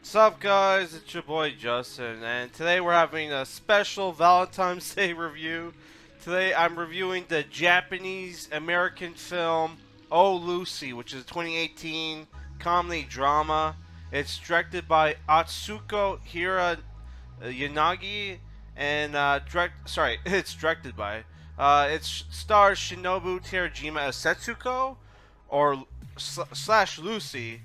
What's up, guys? It's your boy Justin, and today we're having a special Valentine's Day review. Today I'm reviewing the Japanese American film Oh Lucy, which is a 2018 comedy drama. It's directed by Atsuko Hirayanagi, and it's directed by. It stars Shinobu Terajima as Setsuko, or slash Lucy.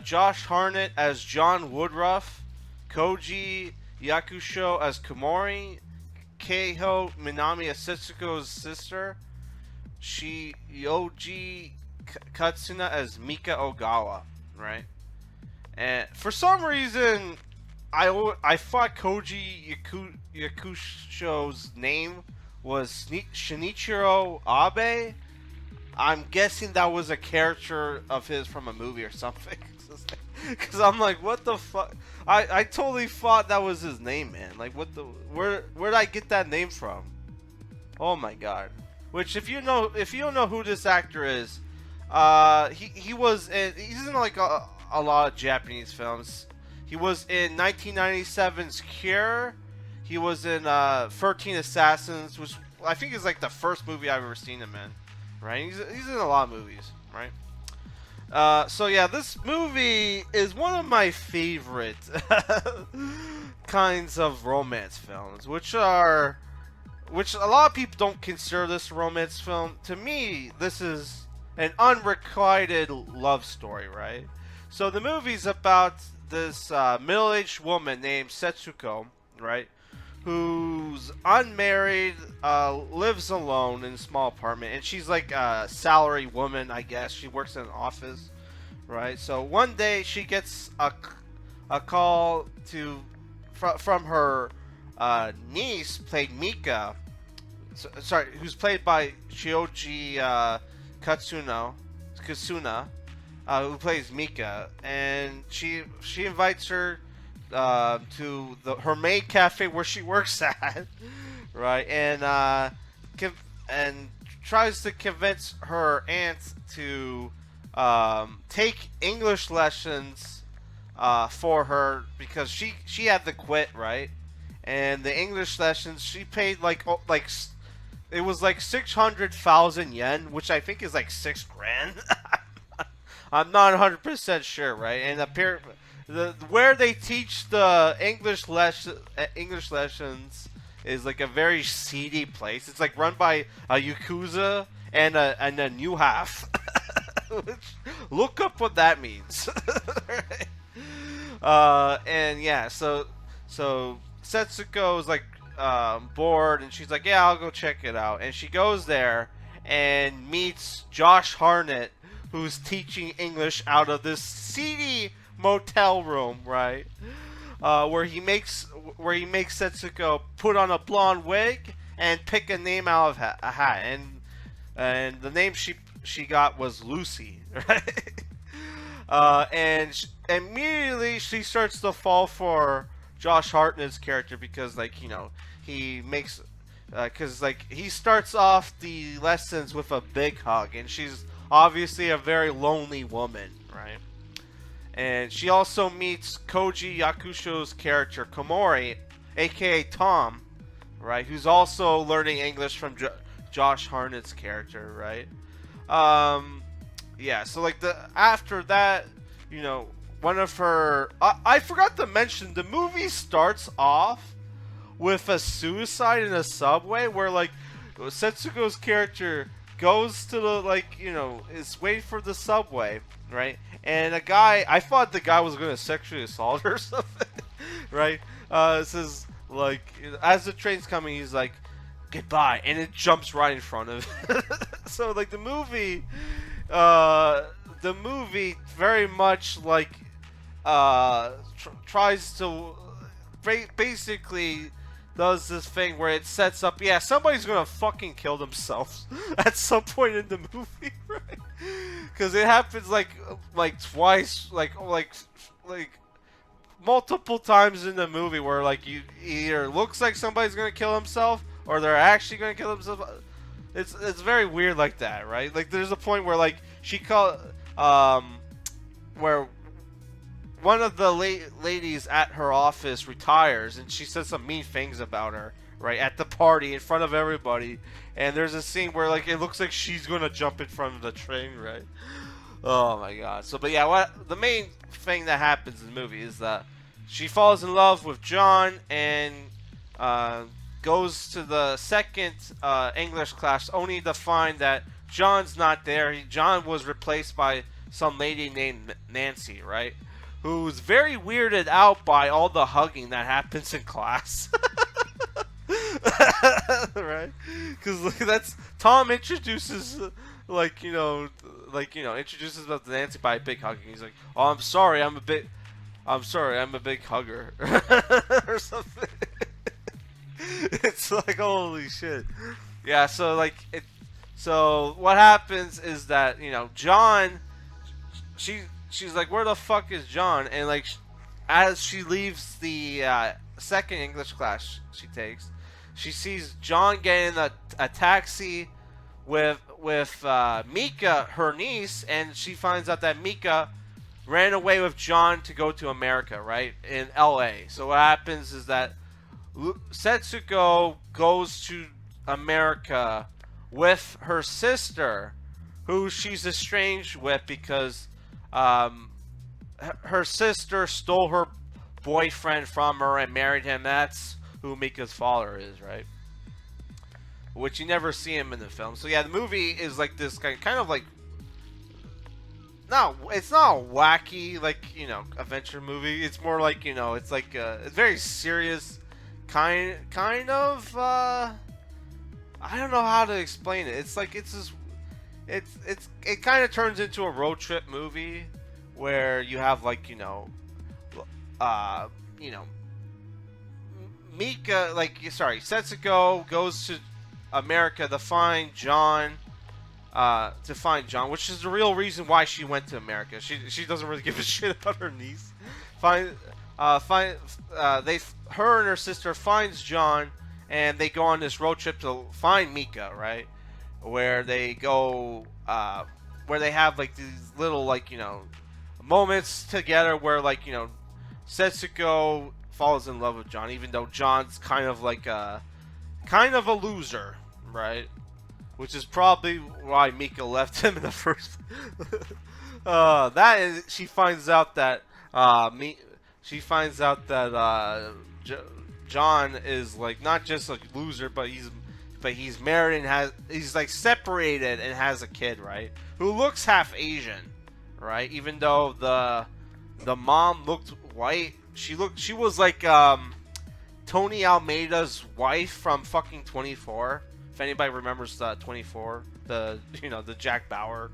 Josh Hartnett as John Woodruff, Koji Yakusho as Komori, Kaho Minami as Setsuko's sister, Shioji Katsuna as Mika Ogawa, right? And for some reason, I thought Yakusho's name was Shinichiro Abe. I'm guessing that was a character of his from a movie or something. Because I'm like, what the fuck? I totally thought that was his name, man. Like, where'd I get that name from? Oh my god. Which, if you don't know who this actor is, he's in like a lot of Japanese films. He was in 1997's Cure. He was in 13 Assassins, which I think is like the first movie I've ever seen him in. Right? He's in a lot of movies, right? So yeah, this movie is one of my favorite kinds of romance films, which a lot of people don't consider this a romance film. To me, this is an unrequited love story, right? So the movie's about this middle-aged woman named Setsuko, right? Who's unmarried, lives alone in a small apartment, and she's like a salary woman, I guess. She works in an office, right? So one day she gets a call from her niece, played Mika, who's played by Shioji Kasuna, who plays Mika, and she invites her to her main cafe where she works at, right? And tries to convince her aunt to take English lessons for her because she had to quit, right? And the English lessons she paid it was like 600,000 yen, which I think is like 6 grand. I'm not 100% sure, right? And apparently where they teach the English lessons is like a very seedy place. It's like run by a yakuza and a new half. Which, look up what that means. And yeah, so Setsuko is like bored, and she's like, yeah, I'll go check it out. And she goes there and meets Josh Hartnett, who's teaching English out of this seedy motel room, right? Where he makes Setsuko put on a blonde wig and pick a name out of a hat, and the name she got was Lucy, right? And immediately she starts to fall for Josh Hartnett's character because, like, you know, he makes because like he starts off the lessons with a big hug, and she's obviously a very lonely woman, right? And she also meets Koji Yakusho's character, Komori, aka Tom, right? Who's also learning English from Josh Hartnett's character, right? Yeah, so like after that, you know, one of her... I forgot to mention, the movie starts off with a suicide in a subway where, like, Setsuko's character goes to the, like, you know, is waiting for the subway, right? And I thought the guy was going to sexually assault her or something, right? Says, like, as the train's coming, he's like, goodbye, and it jumps right in front of him. So, like, the movie very much, like, tries to, basically does this thing where it sets up, yeah, somebody's gonna fucking kill themselves at some point in the movie, right? Because it happens like twice, like multiple times in the movie where, like, you either looks like somebody's gonna kill himself or they're actually gonna kill themselves. It's very weird like that, right? Like, there's a point where, like, she call where one of the ladies at her office retires, and she says some mean things about her, right, at the party in front of everybody. And there's a scene where like it looks like she's gonna jump in front of the train, right? Oh my god. So, but yeah, what the main thing that happens in the movie is that she falls in love with John and goes to the second English class, only to find that John's not there. John was replaced by some lady named Nancy, right? Who's very weirded out by all the hugging that happens in class. Right? Because that's Tom introduces, introduces about Nancy by a big hugging. He's like, "Oh, I'm sorry, I'm a big hugger," or something. It's like, holy shit. Yeah. So what happens is that John, she's like, "Where the fuck is John?" And like, as she leaves the second English class she takes, she sees John get in a taxi with Mika, her niece, and she finds out that Mika ran away with John to go to America, right, in L.A. So what happens is that Setsuko goes to America with her sister, who she's estranged with because her sister stole her boyfriend from her and married him. That's who Mika's father is, right? Which you never see him in the film. So yeah, the movie is like this kind of like, no, it's not a wacky adventure movie. It's more like it's like it's very serious, kind of. I don't know how to explain it. It's like it kind of turns into a road trip movie where you have Mika, Setsuko goes to America to find John, which is the real reason why she went to America. She doesn't really give a shit about her niece. Her and her sister finds John, and they go on this road trip to find Mika, right? Where they go, where they have like these little moments together where Setsuko falls in love with John, even though John's kind of a loser, right? Which is probably why Mika left him in the first. She finds out that John is not just a loser, but he's married and he's separated and has a kid, right? Who looks half Asian, right? Even though the mom looked white, she was like Tony Almeida's wife from fucking 24. If anybody remembers 24, the Jack Bauer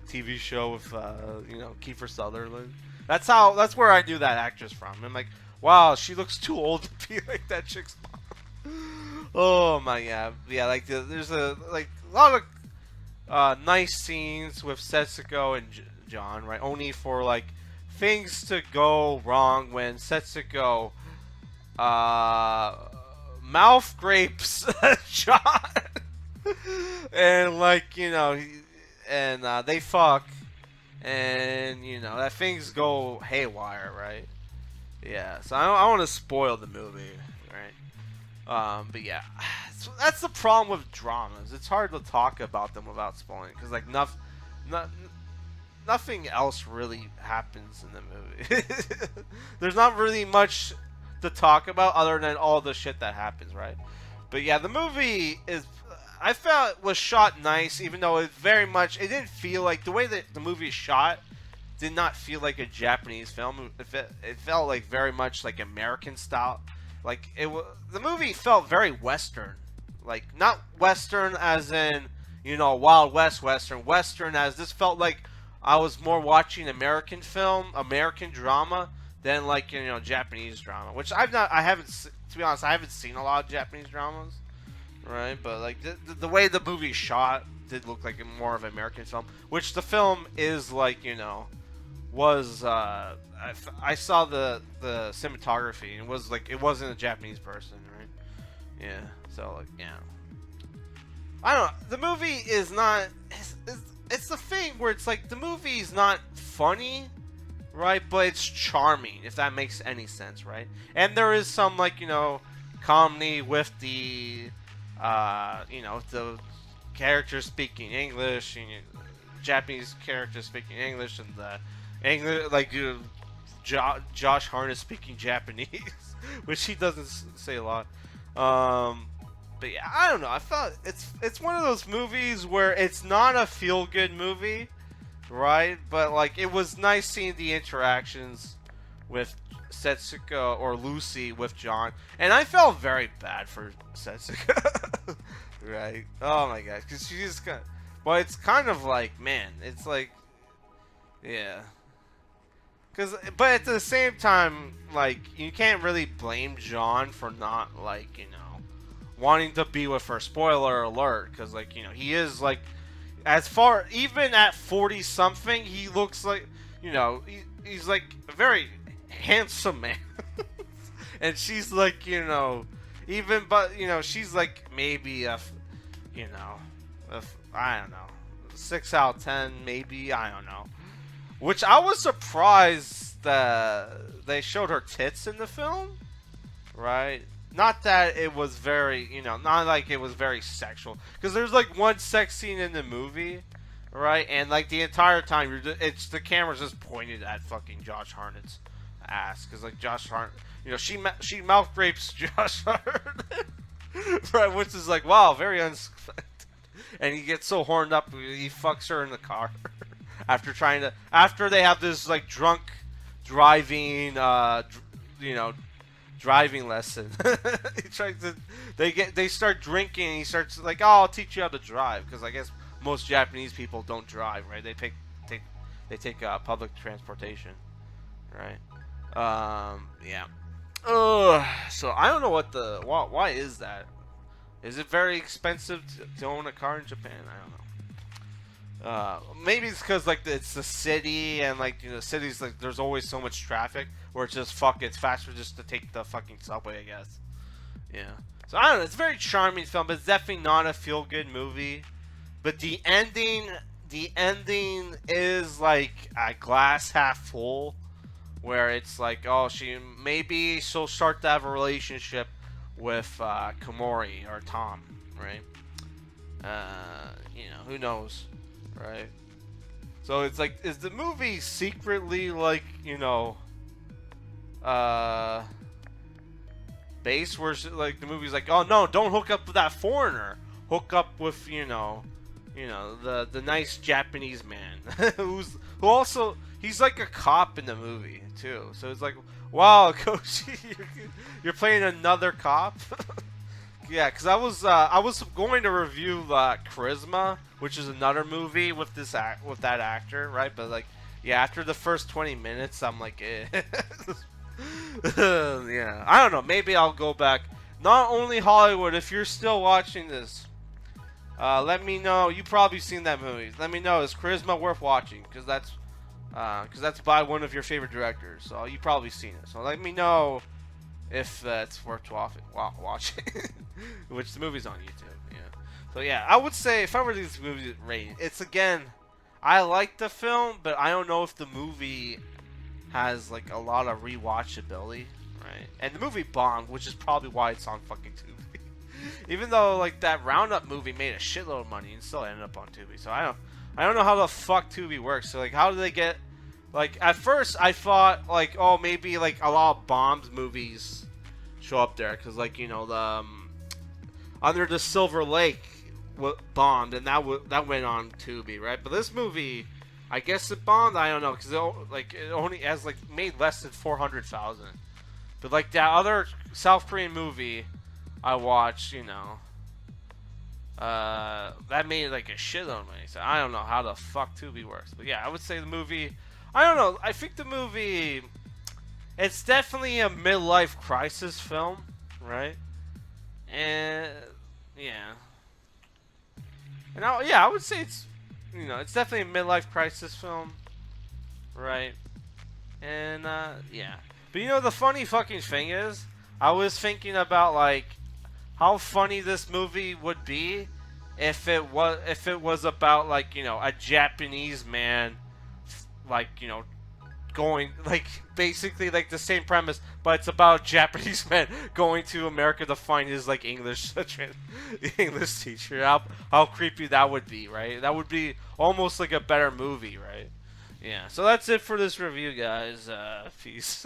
TV show with Kiefer Sutherland. That's where I knew that actress from. I'm like, wow, she looks too old to be like that chick's mom. Oh my god, yeah. There's a lot of nice scenes with Setsuko and John, right? Only for things to go wrong when Setsuko mouth grapes John, and they fuck, and that things go haywire, right? Yeah, so I don't want to spoil the movie, right? But yeah, so that's the problem with dramas. It's hard to talk about them without spoiling, because nothing else really happens in the movie. There's not really much to talk about other than all the shit that happens, right? But yeah, the movie I felt was shot nice, even though it didn't feel like the way that the movie is shot did not feel like a Japanese film. It felt very much like American style. The movie felt very Western, not Western as in Wild West Western as this felt like I was more watching American drama than Japanese drama, which to be honest, I haven't seen a lot of Japanese dramas, right? But the way the movie shot did look like more of an American film, which the film is was I saw the cinematography and it wasn't a Japanese person, right? Yeah, so yeah. I don't know. The movie is not. It's the thing where it's the movie is not funny, right? But it's charming, if that makes any sense, right? And there is some, like, comedy with the, the characters speaking English, Japanese characters speaking English, and the English, like, Josh Hartnett speaking Japanese, which he doesn't say a lot. But yeah, I don't know. I felt it's one of those movies where it's not a feel-good movie, right? But like, it was nice seeing the interactions with Setsuko or Lucy with John, and I felt very bad for Setsuko, right? Oh my gosh, because she just got. Well, it's kind of like, man, it's like, yeah. But at the same time, like, you can't really blame John for not, like, wanting to be with her. Spoiler alert, because, like, he is, like, even at 40 something, he looks like, he's like a very handsome man. And she's like, she's like maybe I don't know, 6 out of 10, maybe, I don't know. Which I was surprised that they showed her tits in the film, right? Not that it was very, not like it was very sexual. Because there's like one sex scene in the movie, right? And like the entire time, the camera's just pointed at fucking Josh Hartnett's ass. Because like Josh Hartnett, she mouth rapes Josh Hartnett, right? Which is like, wow, very unexpected. And he gets so horned up, he fucks her in the car. After they have this like drunk driving, driving lesson. They start drinking, and he starts like, oh, I'll teach you how to drive, because I guess most Japanese people don't drive, right? They take public transportation, right? Yeah. So I don't know why is that? Is it very expensive to own a car in Japan? I don't know. Maybe it's because like it's the city, and like cities, like there's always so much traffic where it's just it's faster just to take the fucking subway, I guess. Yeah. So I don't know. It's a very charming film, but it's definitely not a feel-good movie. But the ending is like a glass half full, where it's like, oh, she'll start to have a relationship with Komori or Tom, right? Who knows? Right. So it's like, is the movie secretly like, base where like the movie's like, oh no, don't hook up with that foreigner. Hook up with, the nice Japanese man who also, he's like a cop in the movie too. So it's like, wow, Koji, you're playing another cop. Yeah, because I was going to review Charisma, which is another movie with that actor, right? But like, yeah, after the first 20 minutes, I'm like, eh. Yeah, I don't know. Maybe I'll go back. Not only Hollywood. If you're still watching this, let me know. You probably seen that movie. Let me know. Is Charisma worth watching? Because that's by one of your favorite directors. So you probably seen it. So let me know if it's worth watching. Which the movie's on YouTube. Yeah. So yeah, I would say if I were to this movie rating, it's, again, I like the film, but I don't know if the movie has like a lot of rewatchability, right? And the movie bombed, which is probably why it's on fucking Tubi. Even though like that Roundup movie made a shitload of money and still ended up on Tubi. So I don't know how the fuck Tubi works. So like, how do they get, like, at first I thought like, oh, maybe like a lot of bombed movies show up there, because like, the Under the Silver Lake bombed, and that went on Tubi, right? But this movie, I guess it bombed. I don't know, because it only has like made less than 400,000. But like that other South Korean movie I watched, that made like a shitload of money. So I don't know how the fuck Tubi works. But yeah, I would say the movie, I don't know. I think the movie, it's definitely a midlife crisis film, right? And yeah, and I would say it's, it's definitely a midlife crisis film, right? And yeah, but the funny fucking thing is, I was thinking about like how funny this movie would be if it was about like a Japanese man, like going like basically like the same premise, but it's about a Japanese man going to America to find his like English English teacher. How creepy that would be, right? That would be almost like a better movie, right? Yeah. So that's it for this review, guys. Peace.